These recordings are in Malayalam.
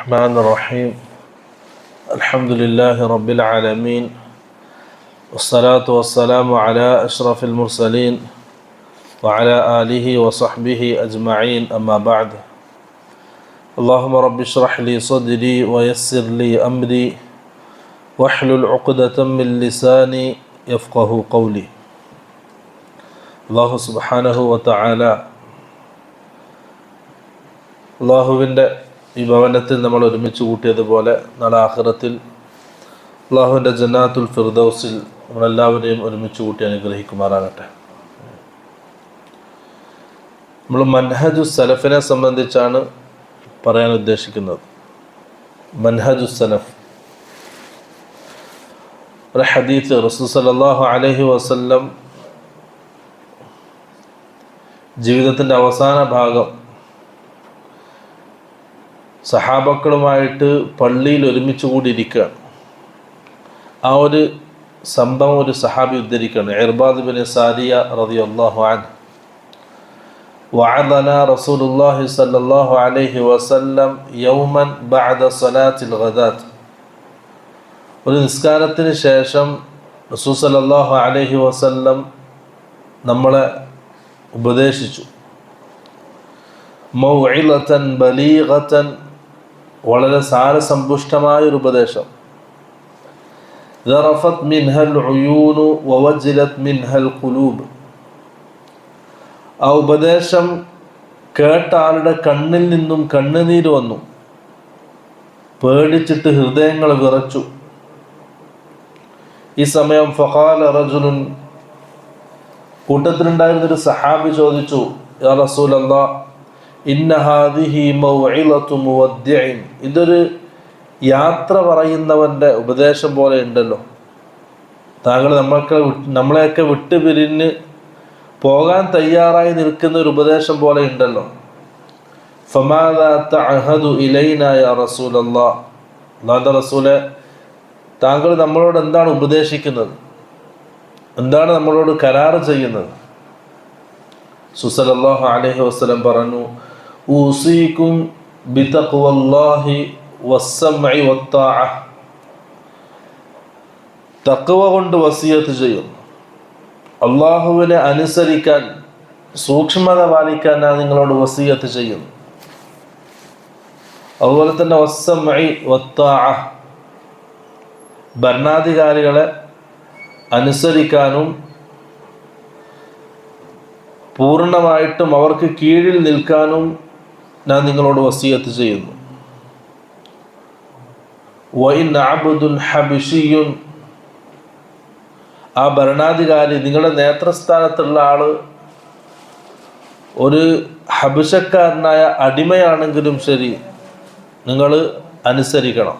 الرحمن الرحيم الحمد لله رب العالمين والصلاة والسلام على أشرف المرسلين وعلى آله وصحبه أجمعين أما بعد اللهم رب اشرح لي صدري ويسر لي أمري واحلل عقدة من لساني يفقه قولي. അല്ലാഹു സുബ്ഹാനഹു വ തആല അല്ലാഹുവിൻ്റെ ഈ ഭവനത്തിൽ നമ്മൾ ഒരുമിച്ച് കൂട്ടിയതുപോലെ നാളെ ആഖിറത്തിൽ അല്ലാഹുവിൻ്റെ ജന്നാത്തുൽ ഫിർദൗസിൽ നമ്മളെല്ലാവരെയും ഒരുമിച്ച് കൂട്ടി അനുഗ്രഹിക്കുമാറാകട്ടെ. നമ്മൾ മൻഹജു സലഫിനെ സംബന്ധിച്ചാണ് പറയാൻ ഉദ്ദേശിക്കുന്നത്. മൻഹജു സലഫ്, ഒരു ഹദീത്ത് റസൂൽ സല്ലല്ലാഹു അലൈഹി വസല്ലം ജീവിതത്തിൻ്റെ അവസാന ഭാഗം സഹാബക്കളുമായിട്ട് പള്ളിയിൽ ഒരുമിച്ച് കൂടി ഇരിക്കുകയാണ്. ആ ഒരു സംഭവം ഒരു സഹാബി ഉദ്ധരിക്കുകയാണ്. ഇർബാദ് ബിൻ സാരിയ റളിയല്ലാഹു അൻഹു വഅദനാ റസൂലുള്ളാഹി സ്വല്ലല്ലാഹു അലൈഹി വസല്ലം യൗമൻ ബഅദ സ്വലാത്തിൽ ഗദാത്ത്. ഒരു നിസ്കാരത്തിന് ശേഷം റസൂൽ സല്ലല്ലാഹു അലൈഹി വസല്ലം നമ്മളെ ഉപദേശിച്ചു. മൗഇലതൻ ബലീഗതൻ, വളരെ സാരസമ്പുഷ്ടമായൊരു ഉപദേശം. ذرفت منها العيون ووجلت منها القلوب. ആ ഉപദേശം കേട്ട ആളുടെ കണ്ണിൽ നിന്നും കണ്ണുനീര് വന്നു, പേടിച്ചിട്ട് ഹൃദയങ്ങൾ വിറച്ചു. ഈ സമയം ഫഖാല റജുലുൻ, കൂട്ടത്തിലുണ്ടായിരുന്നൊരു സഹാബി ചോദിച്ചു, യാ റസൂലല്ലാഹ്, ഇന്ന ഹാദിഹി മൗഇലതു മുവദ്ദിഇൻ, ഇതൊരു യാത്ര പറയുന്നവൻ്റെ ഉപദേശം പോലെ ഉണ്ടല്ലോ. താങ്കൾ നമ്മളെയൊക്കെ വിട്ടുപിരിഞ്ഞ് പോകാൻ തയ്യാറായി നിൽക്കുന്ന ഒരു ഉപദേശം പോലെ ഉണ്ടല്ലോ. ഫമാദാ തഅഹദു ഇലൈനാ യാ റസൂലല്ലാഹ്, അല്ലാഹുവിൻ്റെ റസൂലെ, താങ്കൾ നമ്മളോട് എന്താണ് ഉപദേശിക്കുന്നത്, എന്താണ് നമ്മളോട് കരാറ് ചെയ്യുന്നത്? സല്ലല്ലാഹു അലൈഹി വസല്ലം പറഞ്ഞു, ഊസീകും ബിതഖ്വല്ലാഹി വസ്സംഇ വത്താഅ, തഖ്വ കൊണ്ട് വസിയത്ത് ചെയ്യുന്നു, അള്ളാഹുവിനെ അനുസരിക്കാൻ, സൂക്ഷ്മത പാലിക്കാൻ ഞാൻ നിങ്ങളോട് വസിയത്ത് ചെയ്യുന്നു. അതുപോലെ തന്നെ വസ്സംഇ വത്താഅ, ഭരണാധികാരികളെ അനുസരിക്കാനും പൂർണ്ണമായിട്ടും അവർക്ക് കീഴിൽ നിൽക്കാനും ഞാൻ നിങ്ങളോട് വസിയത്ത് ചെയ്യുന്നു. വഇൻ അബ്ദുൻ ഹബശിയുൻ, ആ ഭരണാധികാരി, നിങ്ങളുടെ നേതൃസ്ഥാനത്തുള്ള ആള് ഒരു ഹബശക്കാരനായ അടിമയാണെങ്കിലും ശരി, നിങ്ങൾ അനുസരിക്കണം.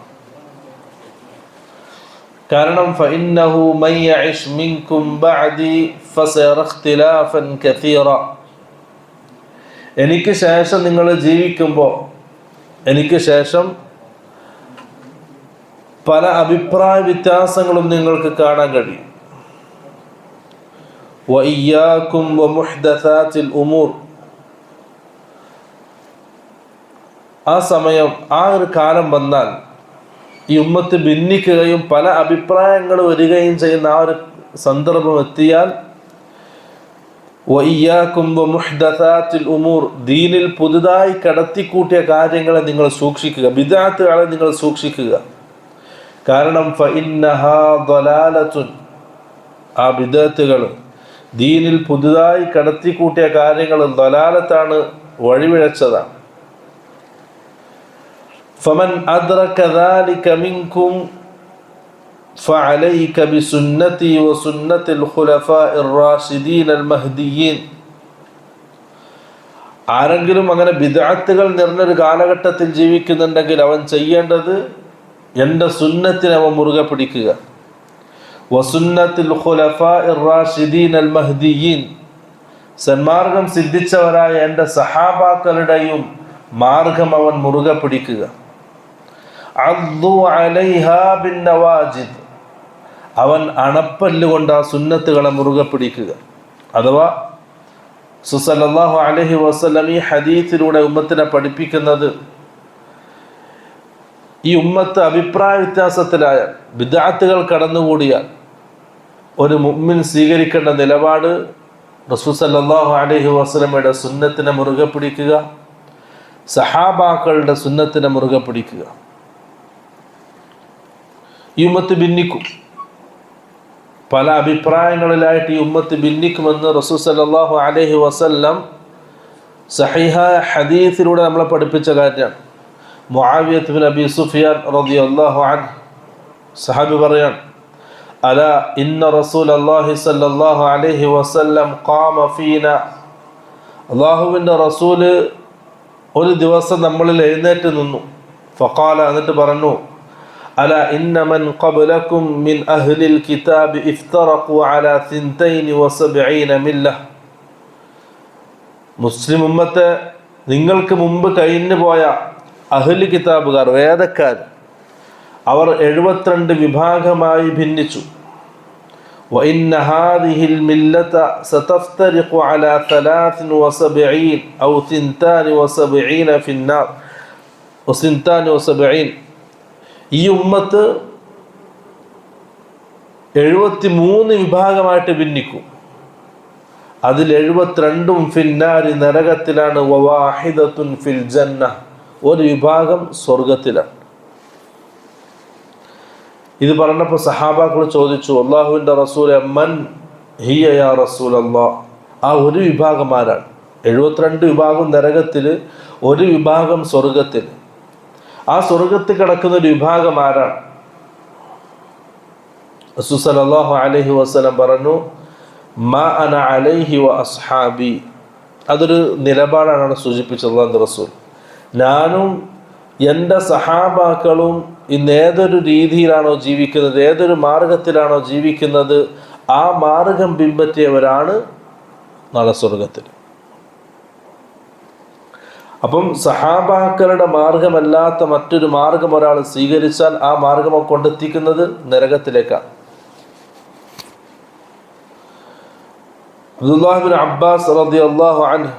കാരണം ഫഇന്നഹു മൻ യഇശ് മിൻകും ബഅദി ഫസയറ ഇഖ്തിലാഫൻ കസീറ, എനിക്ക് ശേഷം നിങ്ങൾ ജീവിക്കുമ്പോൾ എനിക്ക് ശേഷം പല അഭിപ്രായ വ്യത്യാസങ്ങളും നിങ്ങൾക്ക് കാണാൻ കഴിയും. വഇയ്യാകും വമുഹ്ദസാതിൽ ഉമൂർ, ആ സമയം, ആ ഒരു കാലം വന്നാൽ ഈ ഉമ്മത്ത് ഭിന്നിക്കുകയും പല അഭിപ്രായങ്ങൾ വരികയും ചെയ്യുന്ന ആ ഒരു സന്ദർഭം എത്തിയാൽ, വഇയ്യാകും വമുഹ്ദസാതിൽ ഉമൂർ, ദീനിൽ പുതുതായി കടത്തിക്കൂട്ടിയ കാര്യങ്ങളെ നിങ്ങൾ സൂക്ഷിക്കുക, ബിദ്അത്തുകളെ നിങ്ങൾ സൂക്ഷിക്കുക. കാരണം ഫഇന്നഹാ ളലാലത്തുൻ, ആ ബിദ്അത്തുകൾ, ദീനിൽ പുതുതായി കടത്തിക്കൂട്ടിയ കാര്യങ്ങൾ ളലാലത്താണ്, വഴിപിഴച്ചതാണ്. ഫമൻ അദ്റക ദാലിക മിൻകും ഫഅലൈക ബിസുന്നതി വസുന്നതിൽ ഖുലഫാഇർ റാഷിദീനൽ മഹ്ദിയീൻ. ആരെങ്കിലും അങ്ങനെ ബിദ്അത്തുകൾ നിറഞ്ഞൊരു കാലഘട്ടത്തിൽ ജീവിക്കുന്നുണ്ടെങ്കിൽ അവൻ ചെയ്യേണ്ടത് എൻ്റെ സുന്നത്തിനെ അവൻ മുറുകെ പിടിക്കുക. വസുന്നതിൽ ഖുലഫാഇർ റാഷിദീനൽ മഹ്ദിയീൻ, സന്മാർഗം സിദ്ധിച്ചവരായ എൻ്റെ സഹാബാക്കളുടെയും മാർഗം അവൻ മുറുകെ പിടിക്കുക. അദ്ദു അലൈഹാ ബിന്നവാജിദ്, അവൻ അണപ്പല്ലുകൊണ്ട് ആ സുന്നത്തുകളെ മുറുകെ പിടിക്കുക. അഥവാ സല്ലല്ലാഹു അലൈഹി വസല്ലം ഈ ഹദീസിലൂടെ ഉമ്മത്തിനെ പഠിപ്പിക്കുന്നത്, ഈ ഉമ്മത്ത് അഭിപ്രായ വ്യത്യാസത്തിലായ ബിദ്അത്തുകൾ കടന്നുകൂടിയാൽ ഒരു മുഅ്മിൻ സ്വീകരിക്കേണ്ട നിലപാട് റസൂൽ സല്ലല്ലാഹു അലൈഹി വസല്ലമയുടെ സുന്നത്തിനെ മുറുകെ പിടിക്കുക, സഹാബാക്കളുടെ സുന്നത്തിനെ മുറുകെ പിടിക്കുക. ഈ ഉമ്മത്ത് ഭിന്നിക്കും, പല അഭിപ്രായങ്ങളിലായിട്ട് ഈ ഉമ്മത്ത് ഭിന്നിക്കുമെന്ന് റസൂൽ സല്ലല്ലാഹു അലൈഹി വസല്ലം സഹീഹായ ഹദീസിലൂടെ നമ്മളെ പഠിപ്പിച്ച കാര്യമാണ്. മുആവിയത്ത് ബിൻ അബി സുഫിയാൻ റളിയല്ലാഹു അൻഹു സഹാബി പറയാൻ, അലാ ഇന്ന റസൂലല്ലാഹി സല്ലല്ലാഹു അലൈഹി വസല്ലം ഖാമ ഫീന, അല്ലാഹുവിൻ്റെ റസൂല് ഒരു ദിവസം നമ്മളിൽ എഴുന്നേറ്റ് നിന്നു. ഫഖാല, എന്നിട്ട് പറഞ്ഞു, അലാ ഇന്ന മൻ ഖബ്ലകും മിൻ അഹ്ലിൽ കിതാബ് ഇഫ്തറഖു അലാ 72 മില്ല, മുസ്ലിം ഉമ്മത്തെ, നിങ്ങൾക്ക് മുമ്പ് കഴിഞ്ഞു പോയ അഹ്ലി കിതാബുകാർ, വേദക്കാർ, അവർ 72 വിഭാഗമായി ഭിന്നിച്ചു. وإن هذه الملة ستفترق على 73 أو 72 في النار و72. ഈ ഉമ്മത്ത് 73 വിഭാഗമായിട്ട് ഭിന്നിക്കും. അതിൽ 72 ഫിന്നാരി, നരകത്തിലാണ്. വവാഹിദത്തുൻ ഫിൽ ജന്ന, ഒരു വിഭാഗം സ്വർഗത്തിലാണ്. ഇത് പറഞ്ഞപ്പോൾ സഹാബാക്കൾ ചോദിച്ചു, അല്ലാഹുവിൻ്റെ റസൂലെ, മൻ ഹിയ യാ റസൂലല്ലാഹ്, ആ ഒരു വിഭാഗം ആരാണ്? 72 വിഭാഗം നരകത്തിൽ, ഒരു വിഭാഗം സ്വർഗത്തിൽ. ആ സ്വർഗത്തിൽ കിടക്കുന്ന ഒരു വിഭാഗം ആരാണ്? റസൂൽ സല്ലല്ലാഹു അലൈഹി വസല്ലം പറഞ്ഞു, മാ അന അലൈഹി വ അസ്ഹാബി. അതൊരു നിലപാടാണ് സൂചിപ്പിച്ചത് അല്ലാഹുവിൻ്റെ റസൂൽ. ഞാനും എൻ്റെ സഹാബാക്കളും ഇന്ന് ഏതൊരു രീതിയിലാണോ ജീവിക്കുന്നത്, ഏതൊരു മാർഗത്തിലാണോ ജീവിക്കുന്നത്, ആ മാർഗം പിൻപറ്റിയവരാണ് നാളെ സ്വർഗത്തിൽ. അപ്പം സഹാബാക്കളുടെ മാർഗമല്ലാത്ത മറ്റൊരു മാർഗം ഒരാൾ സ്വീകരിച്ചാൽ ആ മാർഗം കൊണ്ടെത്തിക്കുന്നത് നരകത്തിലേക്കാണ്. അബ്ദുല്ലാഹ് ബിൻ അബ്ബാസ് റളിയല്ലാഹു അൻഹു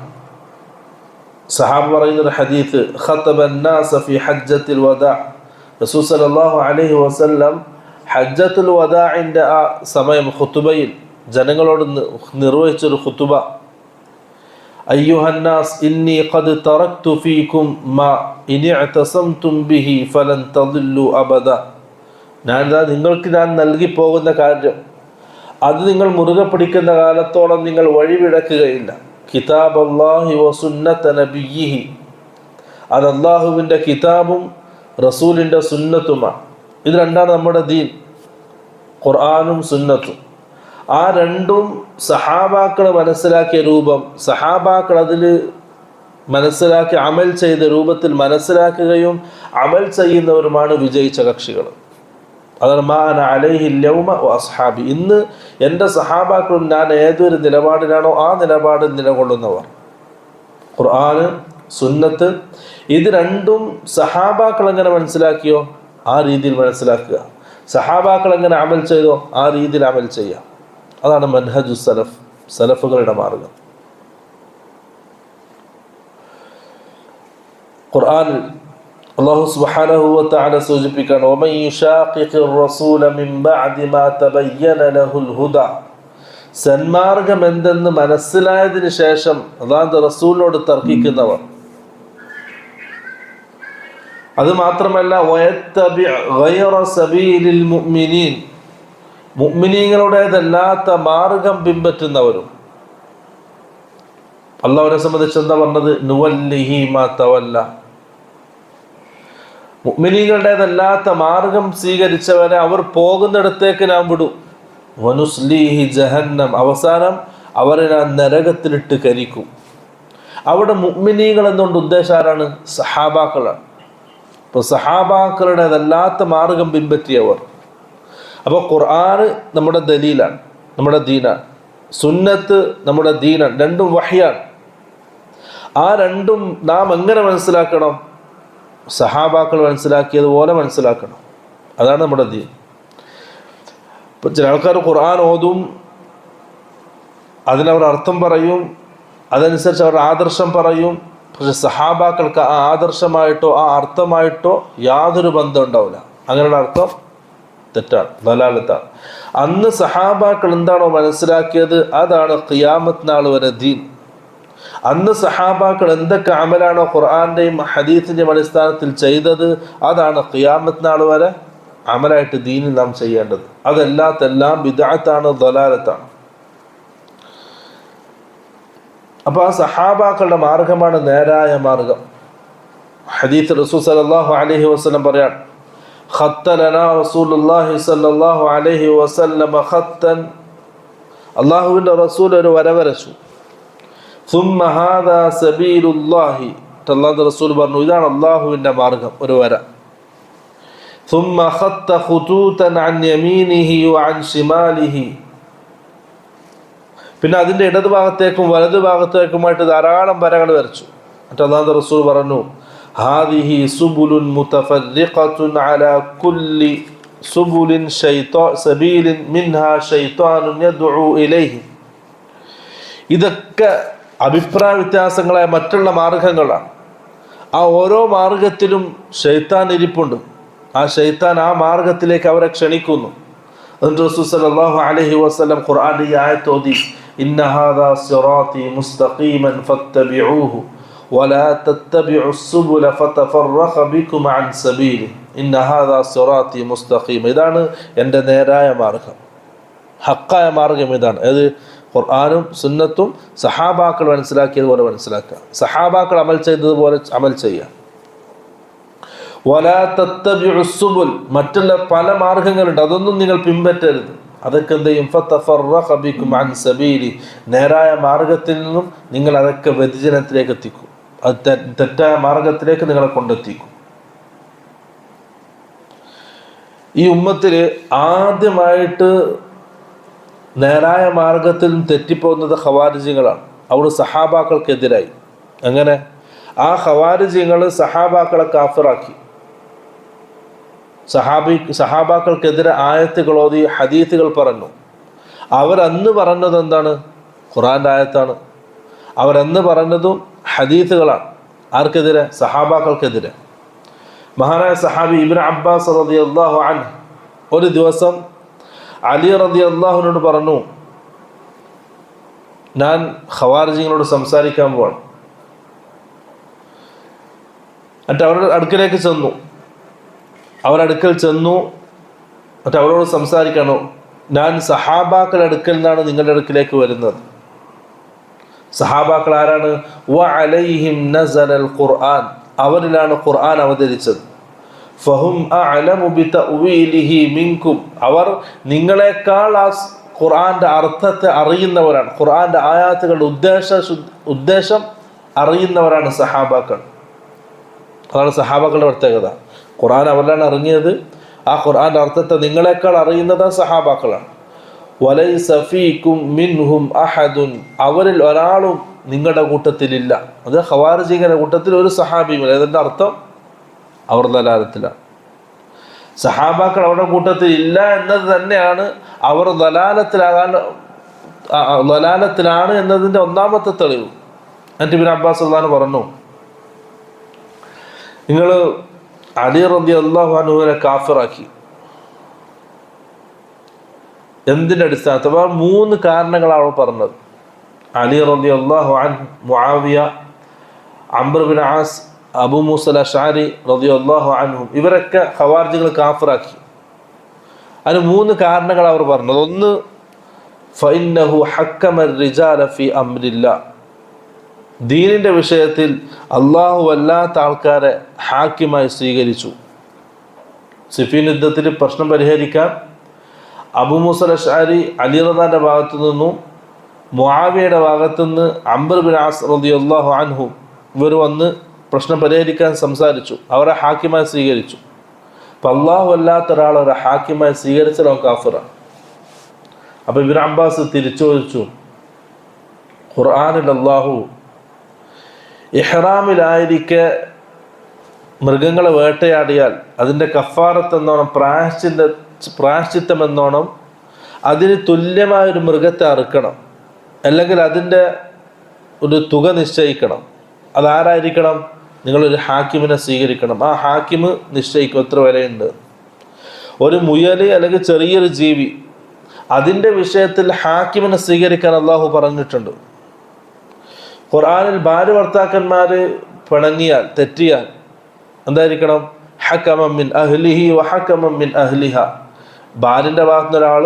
സഹാബ പറയുന്ന ഒരു ഹദീസ്, ഖതബൻ നാസ ഫി ഹജ്ജത്തുൽ വദാ, റസൂൽ സല്ലല്ലാഹു അലൈഹി വസല്ലം ഹജ്ജത്തുൽ വദാഇൻ്റെ ആ സമയം ഖുതുബയിൽ ജനങ്ങളോട് നിർവഹിച്ചൊരു ഖുതുബ, അയ്യുഹന്നാസ് ഇന്നി ഖദ് തറക്തു ഫീകും മാ ഇനി അഅ്തസംതും ബിഹി ഫലൻ തദില്ലു അബദ. നിങ്ങൾക്ക് ഞാൻ നൽകി പോകുന്ന കാര്യം, അത് നിങ്ങൾ മുറുകെ പിടിക്കുന്ന കാലത്തോളം നിങ്ങൾ വഴിവിടക്കുകയില്ല. കിതാബ് അല്ലാഹി വസുന്നത നബിയിഹി, അത് അല്ലാഹുവിൻ്റെ കിതാബും റസൂലിൻ്റെ സുന്നത്തുമാണ്. ഇത് രണ്ടാണ് നമ്മുടെ ദീൻ, ഖുർആനും സുന്നത്തും. ആ രണ്ടും സഹാബാക്കൾ മനസ്സിലാക്കിയ രൂപം, സഹാബാക്കൾ അതിൽ മനസ്സിലാക്കി അമൽ ചെയ്ത രൂപത്തിൽ മനസ്സിലാക്കുകയും അമൽ ചെയ്യുന്നവരുമാണ് വിജയിച്ച കക്ഷികൾ. അതാണ് മാ അന അലൈഹിൽ യൗമ വ അസ്ഹാബി. ഇന്ന് എൻ്റെ സഹാബാക്കളും ഞാൻ ഏതൊരു നിലപാടിലാണോ ആ നിലപാടിൽ നിലകൊള്ളുന്നവർ. ഖുർആന്, സുന്നത്ത്, ഇത് രണ്ടും സഹാബാക്കൾ എങ്ങനെ മനസ്സിലാക്കിയോ ആ രീതിയിൽ മനസ്സിലാക്കുക. സഹാബാക്കൾ എങ്ങനെ അമൽ ചെയ്തോ ആ രീതിയിൽ അമൽ ചെയ്യുക. അതാണ് മൻഹജു സലഫ്, സലഫുകളുടെ മാർഗം. ഖുർആനിൽ അല്ലാഹു സുബ്ഹാനഹു വ തആല സൂചിപ്പിക്കുകയാണ്, വമൻ യുശാഖിഖിർ റസൂല മിൻ ബഅദി മാ തബയ്യന ലഹുൽ ഹുദാ, സന്മാർഗം എന്തെന്ന് മനസ്സിലായതിനു ശേഷം അതായത് റസൂലിനോട് തർക്കിക്കുന്നവർ. അത് മാത്രമല്ല, വയത്തബി ഗൈറ സബീലിൽ മുഅ്മിനീൻ, മുഅ്മിനീങ്ങളുടേതല്ലാത്ത മാർഗം പിൻപറ്റുന്നവരും. അല്ലാഹുവിനെ സംബന്ധിച്ച് എന്താ പറഞ്ഞത്? നുവല്ലിഹി മാ തവല്ല, മുഅ്മിനീങ്ങളുടേതല്ലാത്ത മാർഗം സ്വീകരിച്ചവരെ അവർ പോകുന്നിടത്തേക്ക് നാം വിടും. വനുസ്ലീഹി ജഹന്നം, അവസാനം അവരെ നാം നരകത്തിലിട്ട് കരിക്കും. അവിടെ മുഅ്മിനീങ്ങൾ എന്നുകൊണ്ട് ഉദ്ദേശം ആരാണ്? സഹാബാക്കളാണ്. ഇപ്പോൾ സഹാബാക്കളുടേതല്ലാത്ത മാർഗം പിൻപറ്റിയവർ. അപ്പോൾ ഖുർആൻ നമ്മുടെ ദലീലാണ്, നമ്മുടെ ദീനാണ്. സുന്നത്ത് നമ്മുടെ ദീനാണ്. രണ്ടും വഹ്യാണ്. ആ രണ്ടും നാം എങ്ങനെ മനസ്സിലാക്കണം? സഹാബാക്കൾ മനസ്സിലാക്കിയതുപോലെ മനസ്സിലാക്കണം. അതാണ് നമ്മുടെ ദീൻ. ഇപ്പം ചില ആൾക്കാർ ഖുർആൻ ഓതും, അതിനവർ അർത്ഥം പറയും, അതനുസരിച്ച് അവരുടെ ആദർശം പറയും. പക്ഷെ സഹാബാക്കൾക്ക് ആ ആദർശമായിട്ടോ ആ അർത്ഥമായിട്ടോ യാതൊരു ബന്ധം ഉണ്ടാവില്ല. അങ്ങനെയുള്ള അർത്ഥം തെറ്റാണ്, ദലാലത്താണ്. അന്ന് സഹാബാക്കൾ എന്താണോ മനസ്സിലാക്കിയത് അതാണ് ഖിയാമത്ത് നാൾ വരെ ദീൻ. അന്ന് സഹാബാക്കൾ എന്തൊക്കെ അമലാണോ ഖുർആന്റെയും ഹദീസിന്റെയും അടിസ്ഥാനത്തിൽ ചെയ്തത് അതാണ് ഖിയാമത്ത് നാൾ വരെ അമലായിട്ട് ദീനിൽ നാം ചെയ്യേണ്ടത്. അതല്ലാത്തെല്ലാം ബിദ്അത്താണ്, ദലാലത്താണ്. അപ്പോൾ ആ സഹാബാക്കളുടെ മാർഗമാണ് നേരായ മാർഗം. ഹദീസ് റസൂൽ സല്ലല്ലാഹു അലൈഹി വസല്ലം പറയാൻ, ഖത്ത ലനാ റസൂലുള്ളാഹി സല്ലല്ലാഹു അലൈഹി വസല്ലം ഖത്തൻ, അല്ലാഹുവിൻ്റെ റസൂൽ ഒരു വര വരച്ചു. സുമ്മ ഹാദാ സബീലുല്ലാഹി, അല്ലാഹുവിൻ്റെ റസൂൽ പറഞ്ഞു ഇതാണ് അല്ലാഹുവിൻ്റെ മാർഗം, ഒരു വര. സുമ്മ ഖത്ത ഖുതൂതൻ അൻ യമീനിഹി വഅൻ ശിമാലിഹി, പിന്നെ അതിൻ്റെ ഇടതുഭാഗത്തേക്കും വലതുഭാഗത്തേക്കുമായിട്ട് ധാരാളം വരകൾ വരച്ചു. എന്നിട്ട് അല്ലാഹുവിൻ്റെ റസൂൽ പറഞ്ഞു, ഹാദിഹി സുബുലുൻ മുതഫർരിഖത്തുൻ അലാ കുല്ലി സുബുലിൻ സബീലിൻ മിൻഹാ ശൈത്വാനുൻ യദ്ഉ ഇലൈഹി. ഇതൊക്കെ അഭിപ്രായ വ്യത്യാസങ്ങളായ മറ്റുള്ള മാർഗങ്ങളാണ്. ആ ഓരോ മാർഗത്തിലും ശൈത്താൻ ഇരിപ്പുണ്ട്. ആ ശൈത്താൻ ആ മാർഗത്തിലേക്ക് അവരെ ക്ഷണിക്കുന്നു. എന്നിട്ട് റസൂൽ സല്ലല്ലാഹു അലൈഹി വസല്ലം ഖുർആനിൽ ഈ ആയത്ത് ഓതി, ഇന്ന ഹാദാ സിറാത്തി മുസ്തഖീമൻ ഫത്തബിഊഹു വലാ തത്തബിഉസ് സുബുല ഫതഫറഖ ബികും അൻ സബീലി ഇന്ന ഹാദാ സിറാത്തി മുസ്തഖീം. ഇതാണ് എൻ്റെ നേരായ മാർഗം, ഹക്കായ മാർഗം ഇതാണ്. ഏത്? ഖുർആനും സുന്നത്തും സഹാബാക്കൾ മനസ്സിലാക്കിയതുപോലെ മനസ്സിലാക്കുക, സഹാബാക്കൾ അമൽ ചെയ്തതുപോലെ അമൽ ചെയ്യുക. വലാ തത്തബിഉസ് സുബുൽ, മറ്റുള്ള പല മാർഗങ്ങളുണ്ട്, അതൊന്നും നിങ്ങൾ പിൻപറ്റരുത്. അതൊക്കെ എന്ത് ചെയ്യും? ഫതഫറഖ ബികും അൻ സബീലി, നേരായ മാർഗത്തിൽ നിന്നും നിങ്ങൾ അതൊക്കെ വ്യതിചലനത്തിലേക്ക് എത്തിക്കും, അത് തെറ്റായ മാർഗത്തിലേക്ക് നിങ്ങളെ കൊണ്ടെത്തിക്കും. ഈ ഉമ്മത്തിൽ ആദ്യമായിട്ട് നേരായ മാർഗത്തിൽ തെറ്റിപ്പോകുന്നത് ഖവാരിജികളാണ്. അവിടെ സഹാബാക്കൾക്കെതിരായി. അങ്ങനെ ആ ഖവാരിജികൾ സഹാബാക്കളെ കാഫിറാക്കി. സഹാബാക്കൾക്കെതിരെ ആയത്തുകൾ ഓതി, ഹദീസുകൾ പറഞ്ഞു. അവരന്ന് പറഞ്ഞത് എന്താണ്? ഖുർആന്റെ ആയത്താണ്. അവരന്ന് പറഞ്ഞതും ഹദീസുകളാണ്. ആർക്കെതിരെ? സഹാബാക്കൾക്കെതിരെ. മഹാനായ സഹാബി ഇബ്നു അബ്ബാസ് റളിയല്ലാഹു അൻഹു ഒരു ദിവസം അലി റളിയല്ലാഹുവിനോട് പറഞ്ഞു, ഞാൻ ഖവാരിജികളോട് സംസാരിക്കാൻ പോവാണ്. എന്നിട്ട് അവരുടെ അടുക്കലേക്ക് ചെന്നു. അവരടുക്കൽ ചെന്നു എന്നിട്ട് അവരോട് സംസാരിക്കണോ, ഞാൻ സഹാബാക്കളുടെ അടുക്കൽ നിന്നാണ് നിങ്ങളുടെ അടുക്കിലേക്ക് വരുന്നത്. സഹാബാക്കൾ ആരാണ്? വഅലൈഹിം നസലൽ ഖുർആൻ, അവരിലാണ് ഖുർആൻ അവതരിച്ചത്. ഫഹും അഅലമു ബിതഅ്വീലിഹി മിൻകും, അവർ നിങ്ങളെക്കാൾ ആ ഖുർആന്റെ അർത്ഥത്തെ അറിയുന്നവരാണ്. ഖുർആന്റെ ആയാത്തുകളുടെ ഉദ്ദേശം അറിയുന്നവരാണ് സഹാബാക്കൾ. അതാണ് സഹാബാക്കളുടെ പ്രത്യേകത. ഖുർആൻ അവരിലാണ് ഇറങ്ങിയത്. ആ ഖുർആന്റെ അർത്ഥത്തെ നിങ്ങളെക്കാൾ അറിയുന്നത് സഹാബാക്കളാണ്. വലൈസ ഫീകും മിൻഹും അഹദുൻ, അവരിൽ ഒരാളും നിങ്ങളുടെ കൂട്ടത്തിലില്ല. അത് ഖവാരിജികളുടെ കൂട്ടത്തിൽ ഒരു സഹാബിയുമില്ല. അതിൻ്റെ അർത്ഥം അവർ ദലാലത്തിലാണ്. സഹാബാക്കൾ അവരുടെ കൂട്ടത്തിൽ ഇല്ല എന്നത് തന്നെയാണ് അവർ ദലാലത്തിലാണ് എന്നതിൻ്റെ ഒന്നാമത്തെ തെളിവ്. എന്നിട്ട് ഇബ്നു അബ്ബാസ് റളിയല്ലാഹു പറഞ്ഞു, നിങ്ങൾ അലി റളിയല്ലാഹു അൻഹുവിനെ കാഫിറാക്കി. എന്തിൻ്റെ അടിസ്ഥാനത്തിൽ? അപ്പോൾ 3 കാരണങ്ങളാണ് പറഞ്ഞത്. അലി റളിയല്ലാഹു അൻഹു, Muawiya, Amr bin As, Abu Musa Ashari റളിയല്ലാഹു അൻഹും, ഇവരൊക്കെ ഖവാരിജികൾ കാഫിറാക്കി. അതിന് 3 കാരണങ്ങൾ അവർ പറഞ്ഞത്. ഒന്ന്, ഫഇന്നഹു ഹക്കമ റിജാല ഫി അംരില്ലാഹ്, ദീനിൻ്റെ വിഷയത്തിൽ അള്ളാഹു അല്ലാത്ത ആൾക്കാരെ ഹാക്കിമായി സ്വീകരിച്ചു. സിഫീൻ യുദ്ധത്തിൽ പ്രശ്നം പരിഹരിക്കാൻ അബൂ മൂസ അശ്അരി അലി റളിയല്ലാഹുവിൻ്റെ ഭാഗത്തു നിന്നും മുആവിയയുടെ ഭാഗത്തു നിന്ന് അംർ ബിൻ ആസ് റളിയല്ലാഹു അൻഹു ഇവർ വന്ന് പ്രശ്നം പരിഹരിക്കാൻ സംസാരിച്ചു. അവരെ ഹാക്കിമായി സ്വീകരിച്ചു. അപ്പം അള്ളാഹു അല്ലാത്ത ഒരാളെ ഹാക്കിമായി സ്വീകരിച്ചാൽ അവൻ കാഫിറാണ്. അപ്പം ഇബ്നു അബ്ബാസ് തിരിച്ചു ചോദിച്ചു, ഖുർആനിൽ അള്ളാഹു ഇഹ്റാമിലായിരിക്കെ മൃഗങ്ങളെ വേട്ടയാടിയാൽ അതിൻ്റെ കഫാറത്ത് എന്നോണം, പ്രായശ്ചിത്തം എന്നോണം അതിന് തുല്യമായൊരു മൃഗത്തെ അറുക്കണം, അല്ലെങ്കിൽ അതിൻ്റെ ഒരു തുക നിശ്ചയിക്കണം. അതാരായിരിക്കണം? നിങ്ങളൊരു ഹാക്കിമിനെ സ്വീകരിക്കണം. ആ ഹാക്കിമ് നിശ്ചയിക്കും എത്ര വിലയുണ്ട്. ഒരു മുയൽ അല്ലെങ്കിൽ ചെറിയൊരു ജീവി, അതിൻ്റെ വിഷയത്തിൽ ഹാക്കിമിനെ സ്വീകരിക്കാൻ അള്ളാഹു പറഞ്ഞിട്ടുണ്ട്. ഖുർആനിൽ ഭാര്യ ഭർത്താക്കന്മാർ പിണങ്ങിയാൽ, തെറ്റിയാൽ എന്തായിരിക്കണം? ഹക്കമൻ മിൻ അഹ്ലിഹി വ ഹക്കമൻ മിൻ അഹ്ലിഹ. ഭാര്യൻ്റെ ഭാഗത്തുനിന്ന് ഒരാൾ,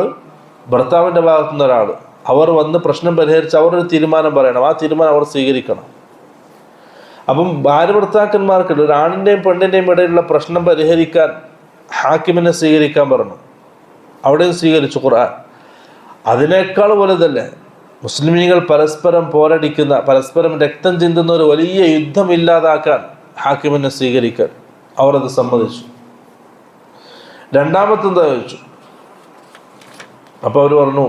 ഭർത്താവിൻ്റെ ഭാഗത്തുനിന്ന് ഒരാൾ, അവർ വന്ന് പ്രശ്നം പരിഹരിച്ച് അവരൊരു തീരുമാനം പറയണം. ആ തീരുമാനം അവർ സ്വീകരിക്കണം. അപ്പം ഭാര്യ ഭർത്താക്കന്മാർക്ക് ഒരു ആണിൻ്റെയും പെണ്ണിൻ്റെയും ഇടയിലുള്ള പ്രശ്നം പരിഹരിക്കാൻ ഹാക്കിമിനെ സ്വീകരിക്കാൻ പറഞ്ഞു. അവിടെയും സ്വീകരിച്ചു ഖുർആൻ. അതിനേക്കാൾ വലുതല്ലേ മുസ്ലിമീങ്ങൾ പരസ്പരം പോരടിക്കുന്ന, പരസ്പരം രക്തം ചിന്തുന്ന ഒരു വലിയ യുദ്ധം ഇല്ലാതാക്കാൻ ഹാക്കിമിനെ സ്വീകരിക്കാൻ. അവർ അത് സമ്മതിച്ചു. രണ്ടാമത്തെന്താ ചോദിച്ചു. അപ്പോൾ അവർ പറഞ്ഞു,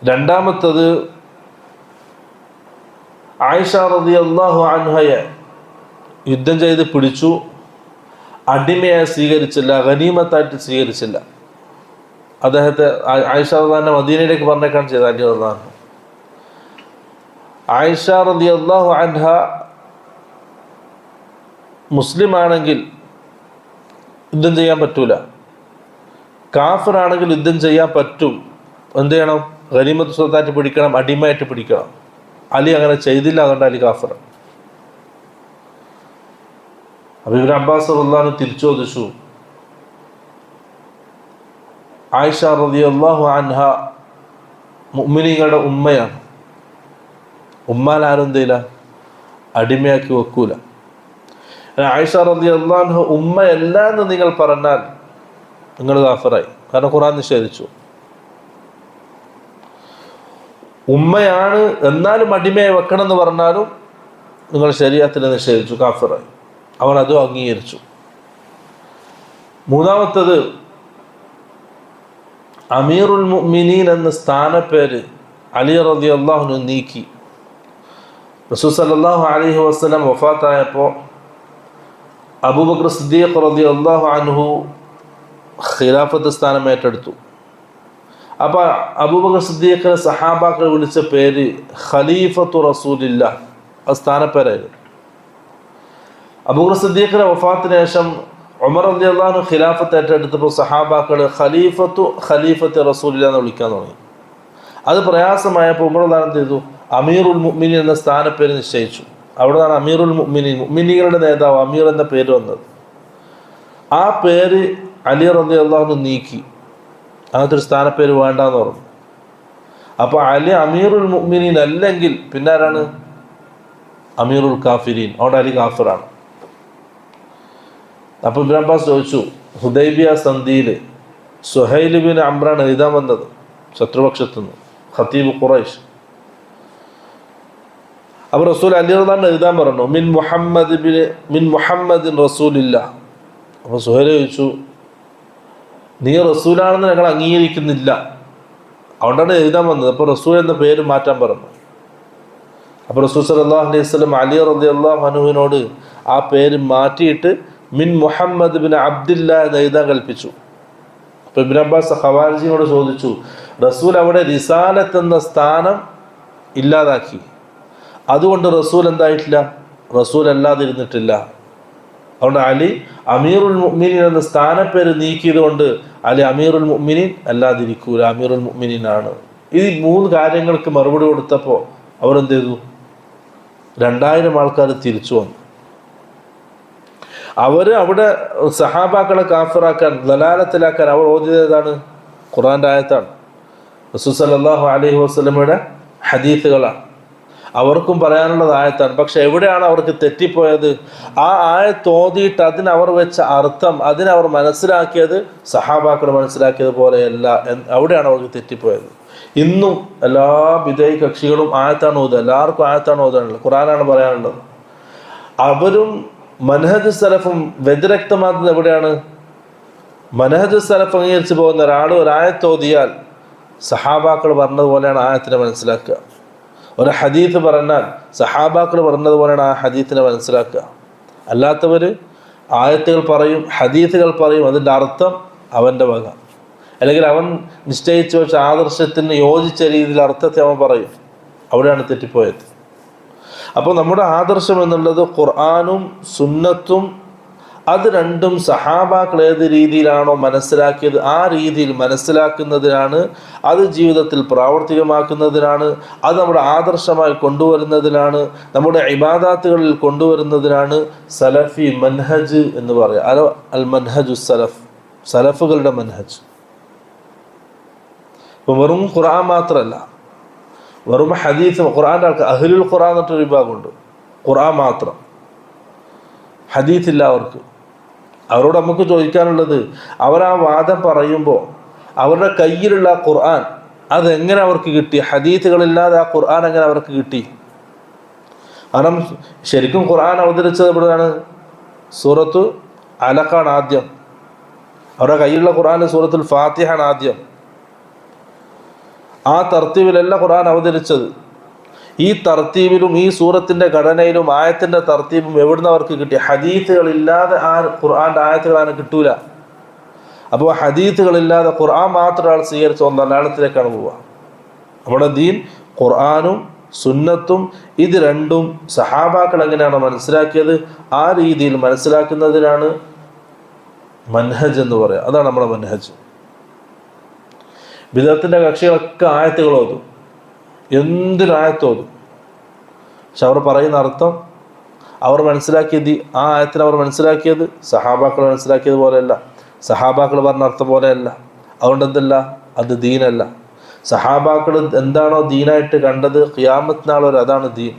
രണ്ടാമത്തത് ആയിഷ റളിയല്ലാഹു അൻഹയെ യുദ്ധം ചെയ്ത് പിടിച്ചു, അടിമയെ സ്വീകരിച്ചില്ല, ഗനീമത്തായിട്ട് സ്വീകരിച്ചില്ല. അദ്ദേഹത്തെ ആയിഷ റളിയല്ലാഹു മദീനയിലേക്ക് പറഞ്ഞേക്കാൻ ചെയ്ത അലി റളിയല്ലാഹു. ആയിഷ റളിയല്ലാഹു അൻഹ മുസ്ലിം ആണെങ്കിൽ യുദ്ധം ചെയ്യാൻ പറ്റൂല, കാഫിറാണെങ്കിൽ യുദ്ധം ചെയ്യാൻ പറ്റും. എന്ത് ചെയ്യണം? ഗനീമത്ത് സ്വത്തായിട്ട് പിടിക്കണം, അടിമയായിട്ട് പിടിക്കണം. അലി അങ്ങനെ ചെയ്തില്ല, അതുകൊണ്ട് അലി കാഫിർ. അപ്പോൾ ഇബ്നു അബ്ബാസ് റളിയല്ലാഹു തിരിച്ചു ചോദിച്ചു, ആയിഷ റളിയല്ലാഹു അൻഹ മുഅ്മിനീങ്ങളുടെ ഉമ്മയാണ്, ഉമ്മാൽ ആരും എന്തില്ല അടിമയാക്കി വെക്കൂല. ആയിഷ റളിയല്ലാഹു അൻഹ ഉമ്മയല്ല എന്ന് നിങ്ങൾ പറഞ്ഞാൽ നിങ്ങൾ കാഫിറായി, കാരണം ഖുർആൻ നിഷേധിച്ചു. ഉമ്മയാണ് എന്നാലും അടിമയെ വെക്കണം എന്ന് പറഞ്ഞാലും നിങ്ങൾ ശരീഅത്തിനെ നിഷേധിച്ചു, കാഫിറായി. അവൻ അതും അംഗീകരിച്ചു. മൂന്നാമത്തത് അമീറുൽ മുഅ്മിനീൻ എന്ന സ്ഥാനപ്പേര് അലി റളിയല്ലാഹു അൻഹു നീക്കി. റസൂൽ സല്ലല്ലാഹു അലൈഹി വസല്ലം വഫാത്തായപ്പോൾ അബൂബക്കർ സിദ്ദീഖ് റളിയല്ലാഹു അൻഹു ഖിലാഫത്ത് സ്ഥാനം ഏറ്റെടുത്തു. അപ്പോൾ അബൂബക്കർ സിദ്ദീഖിനെ സഹാബാക്കൾ വിളിച്ച പേര് ഖലീഫത്തു റസൂലില്ലാഹ്, ആ സ്ഥാനപ്പേരായിരുന്നു. അബൂബക്കർ സിദ്ദീഖിന്റെ വഫാത്തിന് ശേഷം ഉമർ റളിയല്ലാഹു അൻഹു ഖിലാഫത്ത് ഏറ്റെടുത്തപ്പോൾ സഹാബാക്കൾ ഖലീഫത്ത് റസൂലില്ലാഹ് എന്ന് വിളിക്കാൻ തുടങ്ങി. അത് പ്രയാസമായപ്പോൾ ഉമർ റളിയല്ലാഹു അൻഹു ചെയ്തു? അമീറുൽ മുഅ്മിനീൻ എന്ന സ്ഥാനപ്പേര് നിശ്ചയിച്ചു. അവിടെ നിന്നാണ് അമീറുൽ മുഅ്മിനീൻ, മുഅ്മിനീങ്ങളുടെ നേതാവ് അമീർ എന്ന പേര് വന്നത്. ആ പേര് അലി റളിയല്ലാഹു അൻഹു നീക്കി, അങ്ങനത്തെ ഒരു സ്ഥാനപ്പേര് വേണ്ടെന്ന് പറഞ്ഞു. അപ്പോൾ അലി അമീറുൽ മുഅ്മിനീൻ അല്ലെങ്കിൽ പിന്നെ ആരാണ്? അമീറുൽ കാഫിരീൻ. അവിടെ അലി കാഫിറാണ്. അപ്പോൾ ഇബ്നു അബ്ബാസ് ചോദിച്ചു, ഹുദൈബിയ സന്ധിയിൽ സുഹൈൽ ബിൻ അംറാണ് എഴുതാൻ വന്നത് ശത്രുപക്ഷത്തുനിന്ന്, ഖതീബ് ഖുറൈശ്. അപ്പോൾ റസൂൽ അലി റളിയല്ലാഹു അൻഹു എഴുതാൻ പറഞ്ഞു, മിൻ മുഹമ്മദിൻ റസൂലില്ലാഹ്. അപ്പോൾ സുഹൈൽ ചോദിച്ചു, നീ റസൂലാണെന്ന് ഞങ്ങൾ അംഗീകരിക്കുന്നില്ല, അതുകൊണ്ടാണ് എഴുതാൻ വന്നത്. അപ്പോൾ റസൂൽ എന്ന പേര് മാറ്റാൻ പറഞ്ഞു. അപ്പോൾ റസൂൽ സല്ലല്ലാഹു അലൈഹി വസല്ലം അലി റളിയല്ലാഹു അൻഹുവിനോട് ആ പേര് മാറ്റിയിട്ട് മിൻ മുഹമ്മദ് ബിൻ അബ്ദില്ല എന്ന് എഴുതാൻ കൽപ്പിച്ചു. അപ്പോൾ ഇബ്നു അബ്ബാസ് ഖവാരിജിയോട് ചോദിച്ചു, റസൂൽ അവിടെ റിസാലത്ത് എന്ന സ്ഥാനം ഇല്ലാതാക്കി, അതുകൊണ്ട് റസൂൽ എന്തായിട്ടില്ല? റസൂൽ അല്ലാതിരുന്നിട്ടില്ല. അതുകൊണ്ട് അലി അമീറുൽ മുഅ്മിനീൻ എന്ന സ്ഥാനപ്പേര് നീക്കിയത് കൊണ്ട് അലി അമീറുൽ മുഅ്മിനീൻ അല്ലാതിരിക്കൂല, അമീറുൽ മുഅ്മിനീൻ ആണ്. ഈ മൂന്ന് കാര്യങ്ങൾക്ക് മറുപടി കൊടുത്തപ്പോൾ അവരെന്ത് ചെയ്തു? 2000 ആൾക്കാർ തിരിച്ചു വന്നു. അവർ അവിടെ സഹാബാക്കളെ കാഫിറാക്കാൻ, ദലാലത്തിലാക്കാൻ അവർ ഓതിയതാണ് ഖുർആൻ്റെ ആയത്താണ്, റസൂൽ സല്ലല്ലാഹു അലൈഹി വസല്ലമയുടെ ഹദീസുകളാണ്. അവർക്കും പറയാനുള്ളത് ആയത്താണ്. പക്ഷെ എവിടെയാണ് അവർക്ക് തെറ്റിപ്പോയത്? ആ ആയത്ത് ഓതിയിട്ട് അതിനവർ വെച്ച അർത്ഥം, അതിനവർ മനസ്സിലാക്കിയത് സഹാബാക്കൾ മനസ്സിലാക്കിയത് പോലെയല്ല. അവിടെയാണ് അവർക്ക് തെറ്റിപ്പോയത്. ഇന്നും എല്ലാ ബിദഈ കക്ഷികളും ആയത്താണ് ഓതുക, എല്ലാവർക്കും ആയത്താണ് ഓതാനുള്ളത്, ഖുർആനാണ് പറയാനുള്ളത്. അവരും മനഹജ് സലഫും വ്യതിരക്തമാകുന്നത് എവിടെയാണ്? മനഹജ് സലഫ് അംഗീകരിച്ച് പോകുന്ന ഒരാൾ ഒരു ആയത്ത് ഓതിയാൽ സഹാബാക്കൾ പറഞ്ഞതുപോലെയാണ് ആയത്തിനെ മനസ്സിലാക്കുക. ഒരു ഹദീത്ത് പറഞ്ഞാൽ സഹാബാക്കൾ പറഞ്ഞതുപോലെയാണ് ആ ഹദീത്തിനെ മനസ്സിലാക്കുക. അല്ലാത്തവർ ആയത്തുകൾ പറയും, ഹദീത്തുകൾ പറയും, അതിൻ്റെ അർത്ഥം അവൻ്റെ വക, അല്ലെങ്കിൽ അവൻ നിശ്ചയിച്ചു വെച്ച ആദർശത്തിന് യോജിച്ച രീതിയിൽ അർത്ഥത്തെ അവൻ പറയും. അവിടെയാണ് തെറ്റിപ്പോയത്. അപ്പോൾ നമ്മുടെ ആദർശം എന്നുള്ളത് ഖുർആനും സുന്നത്തും, അത് രണ്ടും സഹാബാക്കൾ ഏത് രീതിയിലാണോ മനസ്സിലാക്കിയത് ആ രീതിയിൽ മനസ്സിലാക്കുന്നതിനാണ്, അത് ജീവിതത്തിൽ പ്രാവർത്തികമാക്കുന്നതിനാണ്, അത് നമ്മുടെ ആദർശമായി കൊണ്ടുവരുന്നതിനാണ്, നമ്മുടെ ഇബാദാത്തുകളിൽ കൊണ്ടുവരുന്നതിനാണ് സലഫി മൻഹജ് എന്ന് പറയുക. അൽ മൻഹജു സലഫ്, സലഫുകളുടെ മൻഹജ്. ഇപ്പം വെറും ഖുർആൻ മാത്രമല്ല, വെറും ഹദീസ്, ഖുർആൻ്റെ ആൾക്ക് അഹ്ലുൽ ഖുർആൻ എന്നിട്ടൊരു വിഭാഗമുണ്ട്. ഖുർആൻ മാത്രം, ഹദീസ് ഇല്ല അവർക്ക്. അവരോട് നമുക്ക് ചോദിക്കാനുള്ളത്, അവർ ആ വാദം പറയുമ്പോൾ അവരുടെ കയ്യിലുള്ള ഖുർആൻ അതെങ്ങനെ അവർക്ക് കിട്ടി? ഹദീസുകളില്ലാതെ ആ ഖുർആൻ എങ്ങനെ അവർക്ക് കിട്ടി? കാരണം ശരിക്കും ഖുർആൻ അവതരിച്ചത് എവിടെയാണ്? സൂറത്തു അലഖാണ് ആദ്യം. അവരുടെ കയ്യിലുള്ള ഖുർആൻ സൂറത്തുൽ ഫാത്തിഹാണ് ആദ്യം. ആ തർത്തീബിലല്ല ഖുർആൻ അവതരിച്ചത്. ഈ തർത്തീബിലും ഈ സൂറത്തിൻ്റെ ഘടനയിലും ആയത്തിൻ്റെ തർത്തീബും എവിടുന്ന് അവർക്ക് കിട്ടി? ഹദീസുകളില്ലാതെ ആ ഖുർആൻ്റെ ആയത്തുകളാണ് കിട്ടൂല. അപ്പോൾ ഹദീസുകളില്ലാതെ ഖുർആൻ മാത്രം ഒരാൾ സ്വീകരിച്ച ഒന്നല്ലാളത്തിലേക്കാണ് പോവുക. നമ്മുടെ ദീൻ ഖുർആനും സുന്നത്തും ഇത് രണ്ടും സഹാബാക്കൾ എങ്ങനെയാണ് മനസ്സിലാക്കിയത് ആ രീതിയിൽ മനസ്സിലാക്കുന്നതിനാണ് മൻഹജ് എന്ന് പറയുക. അതാണ് നമ്മുടെ മൻഹജ്. ബിദഅത്തിന്റെ കക്ഷികളൊക്കെ ആയത്തുകൾ ഓതും, എന്തിനായത്തോതും. പക്ഷെ അവർ പറയുന്ന അർത്ഥം, അവർ മനസ്സിലാക്കിയത്, ആ ആയത്തിന് അവർ മനസ്സിലാക്കിയത് സഹാബാക്കൾ മനസ്സിലാക്കിയത് പോലെയല്ല, സഹാബാക്കൾ പറഞ്ഞ അർത്ഥം പോലെയല്ല. അതുകൊണ്ട് എന്തല്ല, അത് ദീനല്ല. സഹാബാക്കൾ എന്താണോ ദീനായിട്ട് കണ്ടത് ഖിയാമത്ത് നാൾ വരെ അതാണ് ദീൻ.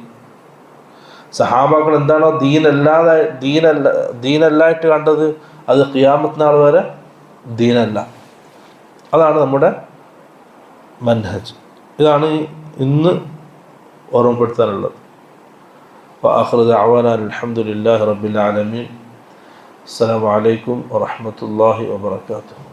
സഹാബാക്കൾ എന്താണോ ദീനല്ലായിട്ട് കണ്ടത് അത് ഖിയാമത്ത് നാൾ വരെ ദീനല്ല. അതാണ് നമ്മുടെ മൻഹജ്. ഇതാണ് ഇന്ന് ഓർമ്മപ്പെടുത്താനുള്ളത്. വആഖിറു ദഅവാനാ അൽഹംദുലില്ലാഹി റബ്ബിൽ ആലമീൻ. അസ്സലാമു അലൈക്കും വറഹ്മത്തുള്ളാഹി വബറകാതുഹു.